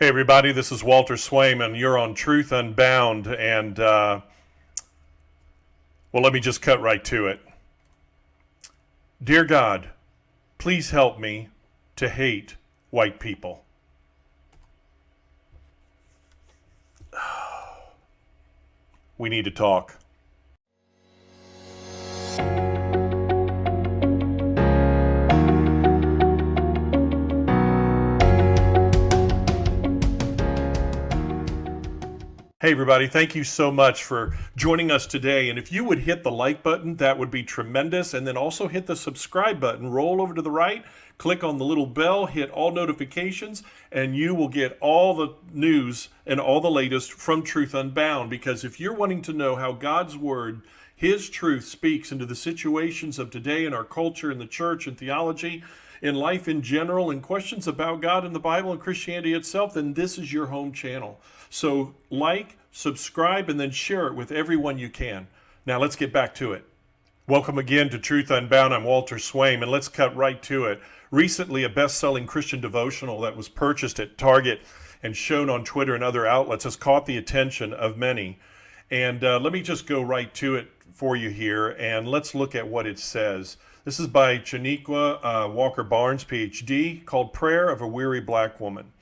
Hey everybody, this is Walter Swaim, and you're on Truth Unbound. And let me just cut right to it. Dear God, please help me to hate white people. We need to talk. Hey everybody, thank you so much for joining us today. And if you would hit the like button, that would be tremendous. And then also hit the subscribe button, roll over to the right, click on the little bell, hit all notifications, and you will get all the news and all the latest from Truth Unbound. Because if you're wanting to know how God's Word, His truth, speaks into the situations of today in our culture, in the church, in theology, in life in general, and questions about God and the Bible and Christianity itself, then this is your home channel. So like, subscribe, and then share it with everyone you can. Now let's get back to it. Welcome again to Truth Unbound. I'm Walter Swaim, and let's cut right to it. Recently, a best-selling Christian devotional that was purchased at Target and shown on Twitter and other outlets has caught the attention of many. And let me just go right to it for you here, and let's look at what it says. This is by Chaniqua Walker Barnes, Ph.D., called Prayer of a Weary Black Woman.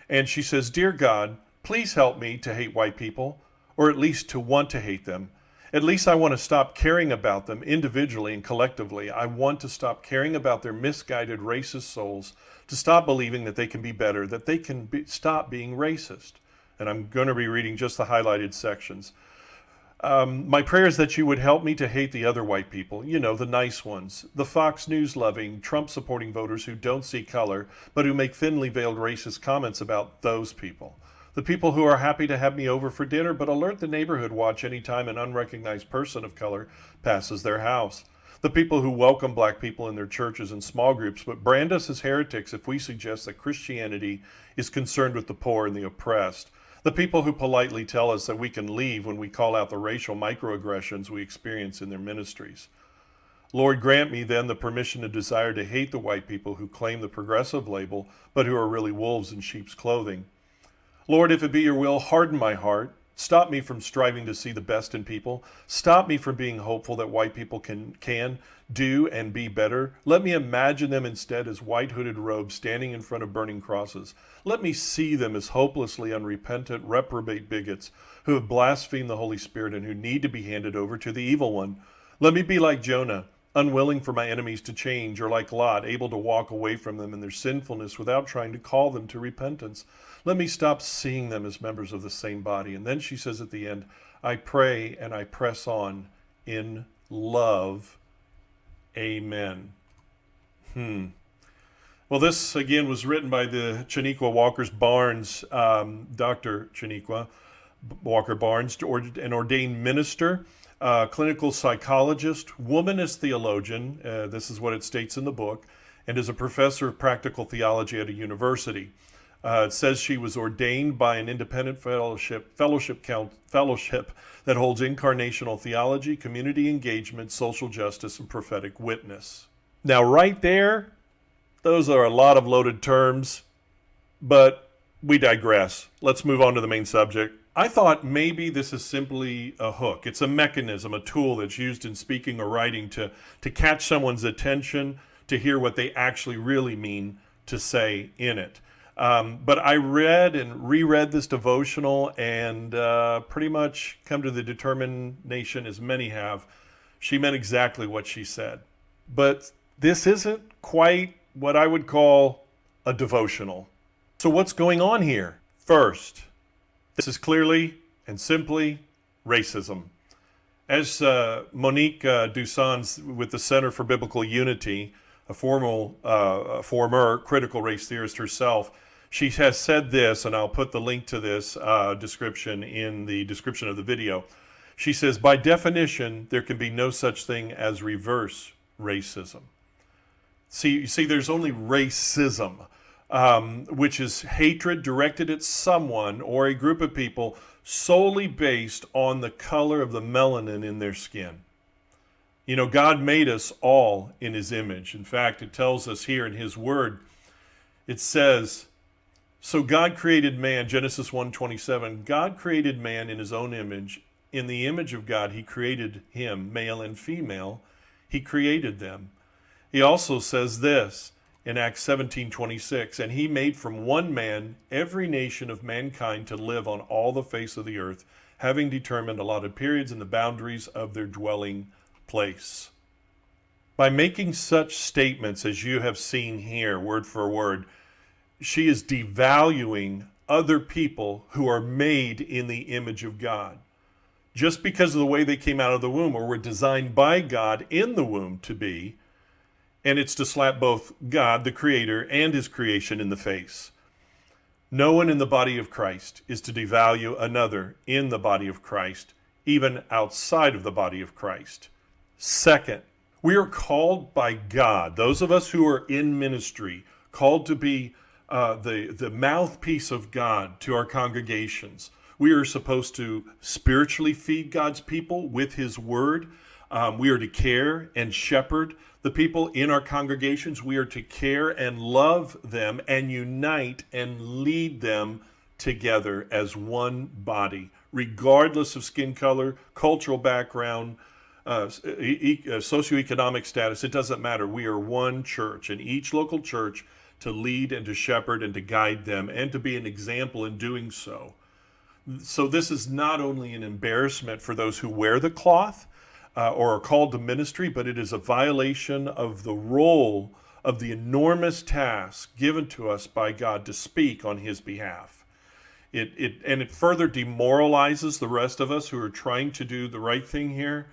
And she says, Dear God, please help me to hate white people, or at least to want to hate them. At least I want to stop caring about them individually and collectively. I want to stop caring about their misguided racist souls, to stop believing that they can be better, that they can stop being racist. And I'm going to be reading just the highlighted sections. My prayer is that you would help me to hate the other white people, the nice ones, the Fox News loving, Trump supporting voters who don't see color, but who make thinly veiled racist comments about those people. The people who are happy to have me over for dinner, but alert the neighborhood watch anytime an unrecognized person of color passes their house. The people who welcome black people in their churches and small groups, but brand us as heretics if we suggest that Christianity is concerned with the poor and the oppressed. The people who politely tell us that we can leave when we call out the racial microaggressions we experience in their ministries. Lord, grant me then the permission to desire to hate the white people who claim the progressive label, but who are really wolves in sheep's clothing. Lord, if it be your will, harden my heart. Stop me from striving to see the best in people. Stop me from being hopeful that white people can do and be better. Let me imagine them instead as white hooded robes standing in front of burning crosses. Let me see them as hopelessly unrepentant, reprobate bigots who have blasphemed the Holy Spirit and who need to be handed over to the evil one. Let me be like Jonah, unwilling for my enemies to change, or like Lot, able to walk away from them in their sinfulness without trying to call them to repentance. Let me stop seeing them as members of the same body. And then she says at the end, I pray and I press on in love. Amen. Well, this again was written by the Chaniqua Walker Barnes, Dr. Chaniqua Walker Barnes, an ordained minister, clinical psychologist, womanist theologian, this is what it states in the book, and is a professor of practical theology at a university. It says she was ordained by an independent fellowship that holds incarnational theology, community engagement, social justice, and prophetic witness. Now, right there, those are a lot of loaded terms, but we digress. Let's move on to the main subject. I thought maybe this is simply a hook. It's a mechanism, a tool that's used in speaking or writing to catch someone's attention, to hear what they actually really mean to say in it. But I read and reread this devotional and pretty much come to the determination, as many have, she meant exactly what she said. But this isn't quite what I would call a devotional. So what's going on here? First, this is clearly and simply racism. As Monique Dusans with the Center for Biblical Unity, a former critical race theorist herself, she has said this, and I'll put the link to this description in the description of the video. She says, by definition, there can be no such thing as reverse racism. See, there's only racism, which is hatred directed at someone or a group of people solely based on the color of the melanin in their skin. God made us all in his image. In fact, it tells us here in his word, it says, So God created man, Genesis 1:27. God created man in his own image. In the image of God, he created him, male and female. He created them. He also says this in Acts 17:26, and he made from one man every nation of mankind to live on all the face of the earth, having determined allotted periods and the boundaries of their dwelling place. By making such statements as you have seen here, word for word, she is devaluing other people who are made in the image of God. Just because of the way they came out of the womb or were designed by God in the womb to be, and it's to slap both God, the Creator, and His creation in the face. No one in the body of Christ is to devalue another in the body of Christ, even outside of the body of Christ. Second, we are called by God, those of us who are in ministry, called to be the mouthpiece of God to our congregations. We are supposed to spiritually feed God's people with His Word. We are to care and shepherd the people in our congregations. We are to care and love them and unite and lead them together as one body, regardless of skin color, cultural background, socioeconomic status. It doesn't matter. We are one church, and each local church to lead and to shepherd and to guide them and to be an example in doing so. So this is not only an embarrassment for those who wear the cloth or are called to ministry, but it is a violation of the role of the enormous task given to us by God to speak on His behalf. It further demoralizes the rest of us who are trying to do the right thing here,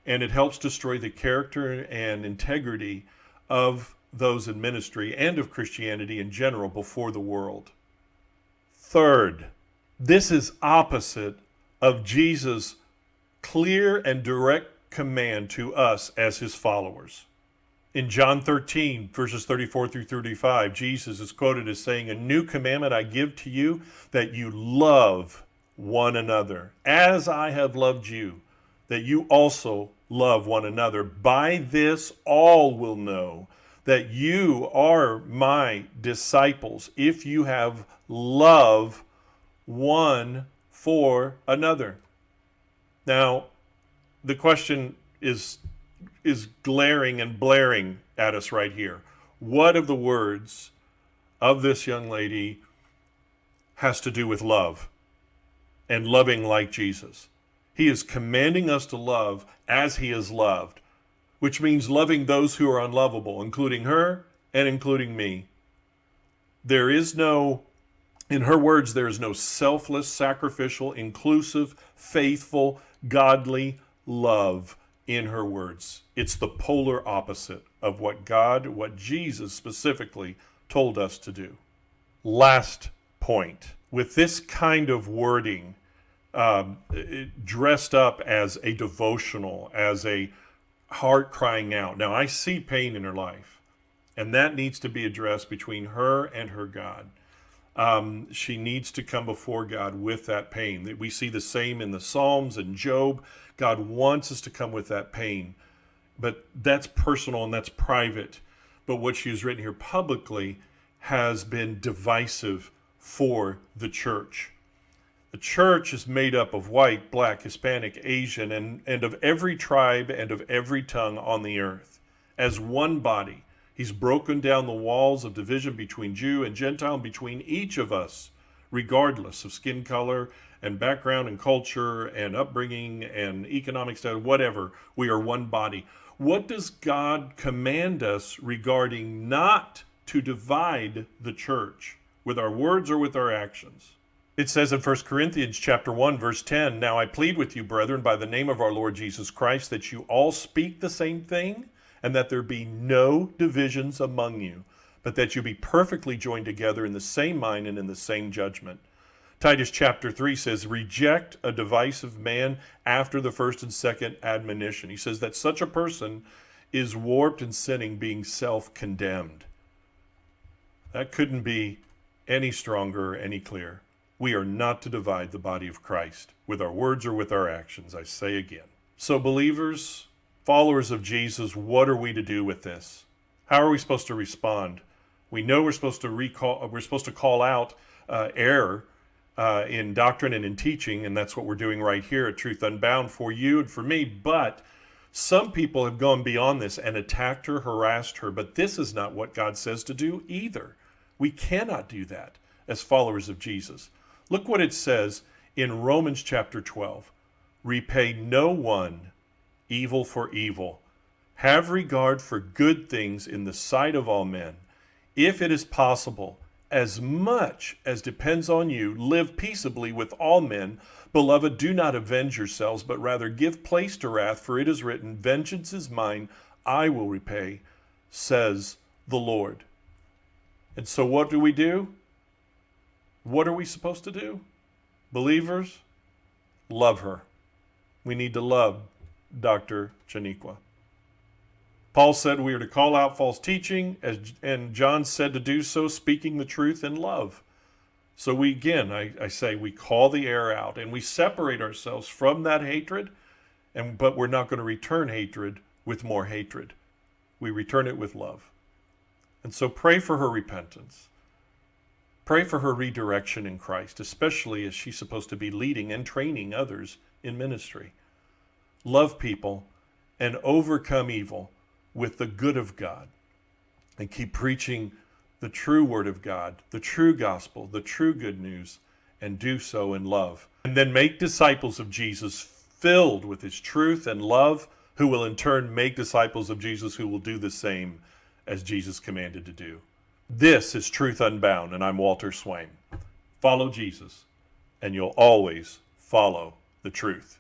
and it helps destroy the character and integrity of those in ministry and of Christianity in general before the world. Third, this is opposite of Jesus' clear and direct command to us as His followers. In John 13, verses 34 through 35, Jesus is quoted as saying, "A new commandment I give to you, that you love one another, as I have loved you, that you also love one another. By this all will know that you are my disciples, if you have love one for another." Now, the question is glaring and blaring at us right here. What of the words of this young lady has to do with love and loving like Jesus? He is commanding us to love as He is loved, which means loving those who are unlovable, including her and including me. There is no, in her words, there is no selfless, sacrificial, inclusive, faithful, godly love in her words. It's the polar opposite of what God, what Jesus specifically told us to do. Last point, with this kind of wording, dressed up as a devotional, as a heart crying out. Now, I see pain in her life, and that needs to be addressed between her and her God. She needs to come before God with that pain. We see the same in the Psalms and Job. God wants us to come with that pain, but that's personal and that's private. But what she has written here publicly has been divisive for the church. The church is made up of white, black, Hispanic, Asian, and of every tribe and of every tongue on the earth. As one body, He's broken down the walls of division between Jew and Gentile, and between each of us, regardless of skin color and background and culture and upbringing and economic status, whatever. We are one body. What does God command us regarding not to divide the church with our words or with our actions? It says in 1 Corinthians chapter 1, verse 10, "Now I plead with you, brethren, by the name of our Lord Jesus Christ, that you all speak the same thing, and that there be no divisions among you, but that you be perfectly joined together in the same mind and in the same judgment." Titus chapter 3 says, "Reject a divisive man after the first and second admonition." He says that such a person is warped and sinning, being self-condemned. That couldn't be any stronger or any clearer. We are not to divide the body of Christ with our words or with our actions, I say again. So believers, followers of Jesus, what are we to do with this? How are we supposed to respond? We know we're supposed to call out error in doctrine and in teaching, and that's what we're doing right here at Truth Unbound for you and for me. But some people have gone beyond this and attacked her, harassed her, but this is not what God says to do either. We cannot do that as followers of Jesus. Look what it says in Romans chapter 12. Repay no one evil for evil. Have regard for good things in the sight of all men. If it is possible, as much as depends on you, live peaceably with all men. Beloved, do not avenge yourselves, but rather give place to wrath, for it is written, vengeance is mine, I will repay, says the Lord. And so what do? What are we supposed to do? Believers, love her. We need to love Dr. Janiqua. Paul said we are to call out false teaching, and John said to do so, speaking the truth in love. So I say we call the error out, and we separate ourselves from that hatred, but we're not going to return hatred with more hatred. We return it with love. And so pray for her repentance. Pray for her redirection in Christ, especially as she's supposed to be leading and training others in ministry. Love people and overcome evil with the good of God, and keep preaching the true word of God, the true gospel, the true good news, and do so in love. And then make disciples of Jesus filled with his truth and love, who will in turn make disciples of Jesus who will do the same as Jesus commanded to do. This is Truth Unbound, and I'm Walter Swaim. Follow Jesus, and you'll always follow the truth.